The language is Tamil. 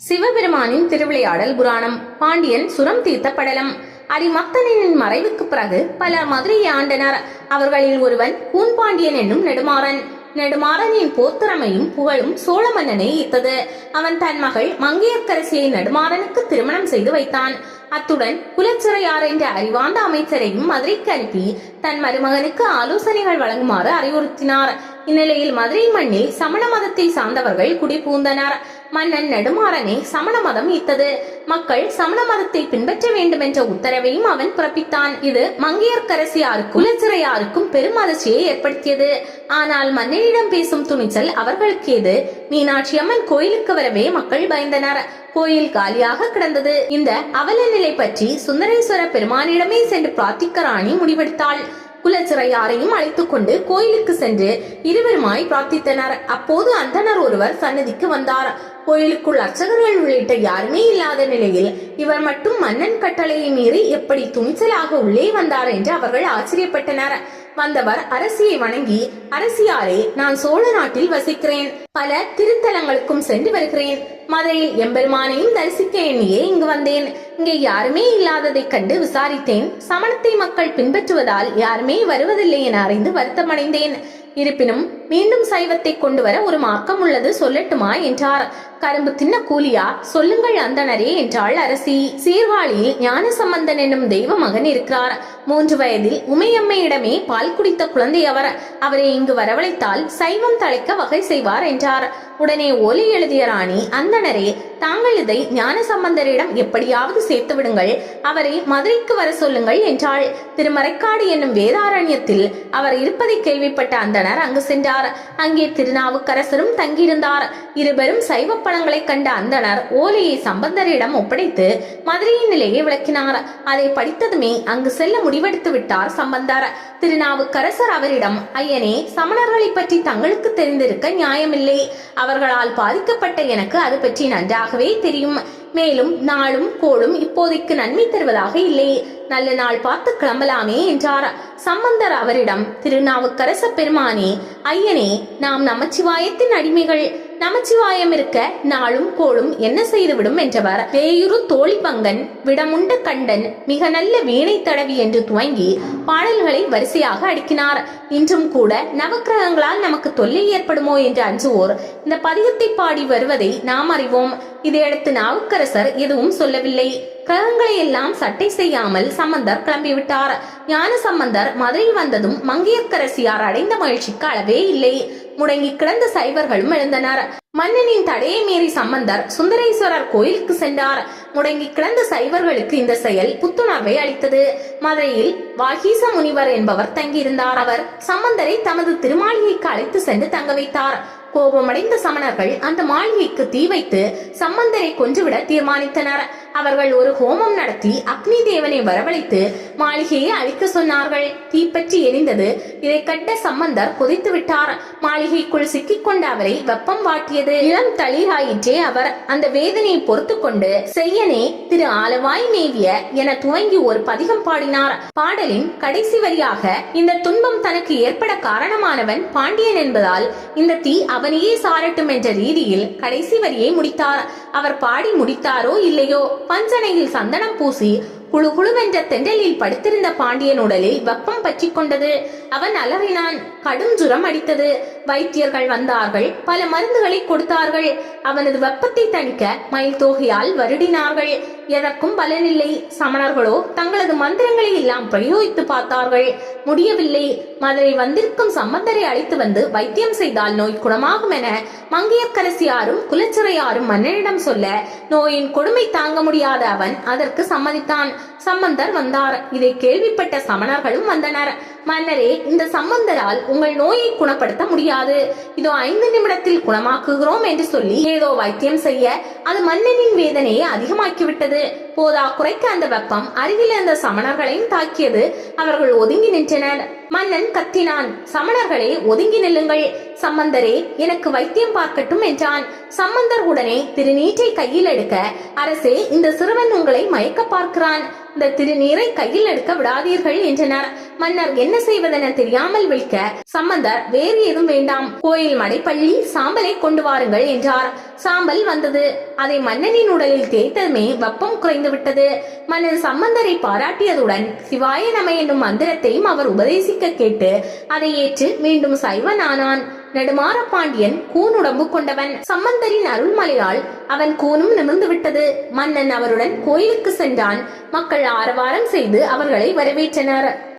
சிவபெருமானின் திருவிளையாடல் புராணம். பாண்டியன் சுரம் தீர்த்த படலம். அரிமர்த்தனின் மறைவுக்கு பிறகு பலர் மதுரையை ஆண்டனர். அவர்களில் ஒருவன் பூன்பாண்டியன் என்னும் நெடுமாறன். நெடுமாறனின் போர்த்திறமையும் புகழும் சோழ மன்னனை ஈர்த்தது. அவன் தன் மகள் மங்கையர்க்கரசியை நெடுமாறனுக்கு திருமணம் செய்து வைத்தான். அத்துடன் குலச்சிறையார் என்ற அறிவார்ந்த அமைச்சரையும் மதுரைக்கு அனுப்பி தன் மருமகனுக்கு ஆலோசனைகள் வழங்குமாறு அறிவுறுத்தினார். இந்நிலையில் மதுரை மண்ணில் சமண மதத்தை சார்ந்தவர்கள் குடிபுகுந்தனர். மன்னன் நெடுமாறனை சமண மதம் ஈர்த்தது. மக்கள் சமண மதத்தை பின்பற்ற வேண்டும் என்ற உத்தரவையும் அவன் பிறப்பித்தான். இது மங்கையர்க்கரசியாருக்கும் குலச்சிறையாருக்கும் பெரும் அதிர்ச்சியை ஏற்படுத்தியது. ஆனால் மன்னனிடம் பேசும் துணிச்சல் அவர்களுக்கு ஏது? மீனாட்சி அம்மன் கோயிலுக்கு வரவே மக்கள் பயந்தனர். கோயில் காலியாக கிடந்தது. இந்த அவல நிலை பற்றி சுந்தரேஸ்வர பெருமானிடமே சென்று பிரார்த்திக்க ராணி முடிவெடுத்தாள். குலச்சிறையாரையும் அழைத்துக் கொண்டு கோயிலுக்கு சென்று இருவருமாய் பிரார்த்தித்தனர். அப்போது அந்தனர் ஒருவர் சன்னதிக்கு வந்தார். கோயிலுக்குள் அர்ச்சகர்கள் உள்ளிட்ட யாருமே இல்லாத நிலையில் இவர் மட்டும் மன்னன் கட்டளையை மீறி எப்படி துணிச்சலாக உள்ளே வந்தார் என்று அவர்கள் ஆச்சரியப்பட்டனர். வந்தவர் அரசியை வணங்கி, அரசியாரே, நான் சோழ நாட்டில் வசிக்கிறேன். பல திருத்தலங்களுக்கும் சென்று வருகிறேன். மதுரையில் எம்பெருமானையும் தரிசிக்க எண்ணியே இங்கு வந்தேன். இங்கே யாருமே இல்லாததை கண்டு விசாரித்தேன். சமணத்தை மக்கள் பின்பற்றுவதால் யாருமே வருவதில்லை என அறிந்து வருத்தமடைந்தேன். இருப்பினும் மீண்டும் சைவத்தை கொண்டு வர ஒரு மார்க்கம் உள்ளது, சொல்லட்டுமா என்றார். கரும்பு தின்ன கூலியா? சொல்லுங்கள் அந்தனரே என்றாள் அரசி. சீர்காழியில் ஞானசம்பந்தன் என்னும் தெய்வ மகன் இருக்கிறார். 3 வயதில் உமையம்மையிடமே பால் குடித்த குழந்தை அவர். அவரை இங்கு வரவழைத்தால் சைவம் தழைக்க வகை செய்வார் என்றார். உடனே ஓலை எழுதிய ராணி, அந்தனரே, தாங்கள் இதை ஞானசம்பந்தரிடம் எப்படியாவது சேர்த்து விடுங்கள். அவரை மதுரைக்கு வர சொல்லுங்கள் என்றாள். திருமறைக்காடு என்னும் வேதாரண்யத்தில் அவர் இருப்பதை கேள்விப்பட்ட அந்தனர் அங்கு சென்றார். அங்கே திருநாவுக்கரசரும் தங்கியிருந்தார். இருவரும் சைவ பழங்களை கண்ட அந்தனர் ஓலையை சம்பந்தரிடம் ஒப்படைத்து மதுரையின் நிலையை விளக்கினார். அதை படித்ததுமே அங்கு செல்ல முடிவெடுத்து விட்டார் சம்பந்தர். திருநாவுக்கரசர் அவரிடம், ஐயனே, சமணர்களை பற்றி தங்களுக்கு தெரிந்திருக்க நியாயமில்லை. அவர்களால் பாதிக்கப்பட்ட எனக்கு அது பற்றி நன்றாகவே தெரியும். மேலும் நாளும் கோளும் இப்போதைக்கு நன்மை தருவதாக இல்லை. நல்ல நாள் பார்த்து கிளம்பலாமே என்றார். சம்பந்தர் அவரிடம், திருநாவுக்கரச பெருமானே, ஐயனே, நாம் நமச்சிவாயத்தின் அடிமைகள். நமச்சிவாயம் இருக்க நாளும் கோளும் என்ன செய்துவிடும் என்றவர். வேயுரு தோழி பங்கன், விடமுண்ட கண்டன், மிக நல்ல வீணை தடவி என்று துவங்கி பாடல்களை வரிசையாக அடுக்கினார். இன்றும் கூட நவக்கிரகங்களால் நமக்கு தொல்லை ஏற்படுமோ என்று அஞ்சுவோர் இந்த பதிகத்தை பாடி வருவதை நாம் அறிவோம். இதையடுத்து நாவுக்கரசர் எதுவும் சொல்லவில்லை. கிரகங்களை எல்லாம் சட்டை செய்யாமல் சம்பந்தர் கிளம்பிவிட்டார். ஞான சம்பந்தர் மதுரை வந்ததும் மங்கையர்க்கரசியார் அடைந்த மகிழ்ச்சிக்கு அளவே இல்லை. முடங்கி கிடந்த சைவர்களும் எழுந்தனர். மன்னனின் தடையை மீறி சம்பந்தர் சுந்தரேஸ்வரர் கோயிலுக்கு சென்றார். முடங்கி கிடந்த சைவர்களுக்கு இந்த செயல் புத்துணர்வை அளித்தது. மதுரையில் வாகீச முனிவர் என்பவர் தங்கியிருந்தார். அவர் சம்பந்தரை தமது திருமாளிகைக்கு அழைத்து சென்று தங்க வைத்தார். கோபமடைந்த சமணர்கள் அந்த மாளிகைக்கு தீ வைத்து சம்பந்தரை கொன்றுவிட தீர்மானித்தனர். அவர்கள் ஒரு ஹோமம் நடத்தி அக்னி தேவனை வரவழைத்து மாளிகையை அழிக்க சொன்னார்கள். தீப்பற்றி எரிந்தது. இதை கண்ட சம்பந்தர் கொதித்து விட்டார். மாளிகைக்குள் சிக்கிக்கொண்ட அவரை வெப்பம் வாட்டியது. இளம் தளிராயிற்றே அவர். அந்த வேதனையை பொறுத்து கொண்டு செய்யனே திரு ஆலவாய் மேவிய என துவங்கி ஒரு பதிகம் பாடினார். பாடலின் கடைசி வரியாக, இந்த துன்பம் தனக்கு ஏற்பட காரணமானவன் பாண்டியன் என்பதால் இந்த தீ அவனையே சாரட்டும் என்ற ரீதியில் கடைசி வரியை முடித்தார். அவர் பாடி முடித்தாரோ இல்லையோ, பஞ்சனையில் சந்தனம் பூசி குழு குழுவென்ற தெண்டலில் படுத்திருந்த பாண்டியன் உடலில் வெப்பம் பற்றி கொண்டது. அவன் அலறினான். கடும் ஜுரம் அடித்தது. வைத்தியர்கள் வந்தார்கள். பல மருந்துகளை கொடுத்தார்கள். அவனது வெப்பத்தை தணிக்க மயில் தோகையால் வருடினார்கள். எதற்கும் பலனில்லை. சமணர்களோ தங்களது மந்திரங்களை எல்லாம் பிரயோகித்து பார்த்தார்கள். முடியவில்லை. மதுரை வந்திருக்கும் சம்பந்தரை அழைத்து வந்து வைத்தியம் செய்தால் நோய் குணமாகும் என மங்கையர்க்கரசியாரும் குலச்சிறையாரும் மன்னனிடம் சொல்ல, நோயின் கொடுமை தாங்க முடியாத அவன் அதற்கு சம்மதித்தான். சம்பந்தர் வந்தார். இதை கேள்விப்பட்ட சமணர்களும் வந்தனர். மன்னரே, இந்த சம்பந்தரால் உங்கள் நோயை குணப்படுத்த முடியாது. இதோ 5 நிமிடத்தில் குணமாக்குகிறோம் என்று சொல்லி ஏதோ வைத்தியம் செய்ய அது மன்னனின் வேதனையை அதிகமாக்கிவிட்டது. போதா குறைக்க அந்த வெப்பம் அருகில் இருந்த சமணர்களையும் தாக்கியது. அவர்கள் ஒதுங்கி நின்றனர். மன்னன் கத்தினான், சமணர்களே, ஒதுங்கி நில்லுங்கள். சம்பந்தரே, எனக்கு வைத்தியம் பார்க்கட்டும் என்றான். சம்பந்தர் உடனே திருநீற்றை கையில் எடுக்க, அரசே, இந்த சிறுவன் உங்களை மயக்க பார்க்கிறான். இந்த திருநீரை கையில் எடுக்க விடாதீர்கள் என்றனர். மன்னர் என்ன செய்வதென தெரியாமல் விழிக்க, சம்பந்தர் வேறு ஏதும் வேண்டாம், கோயில் மடைப்பள்ளி சாம்பலை கொண்டு வாருங்கள் என்றார். சாம்பல் வந்தது. அதை மன்னனின் உடலில் தேய்த்ததுமே வெப்பம் குறைந்து விட்டது. மன்னன் சம்பந்தரை பாராட்டியதுடன் சிவாய நம என்னும் மந்திரத்தையும் அவர் உபதேசிக்க கேட்டு அதை ஏற்று மீண்டும் சைவனானான். நெடுமாற பாண்டியன் கூன் உடம்பு கொண்டவன். சம்பந்தரின் அருள்மலையால் அவன் கூனும் நிமிர்ந்து விட்டது. மன்னன் அவருடன் கோயிலுக்கு சென்றான். மக்கள் ஆரவாரம் செய்து அவர்களை வரவேற்றனர்.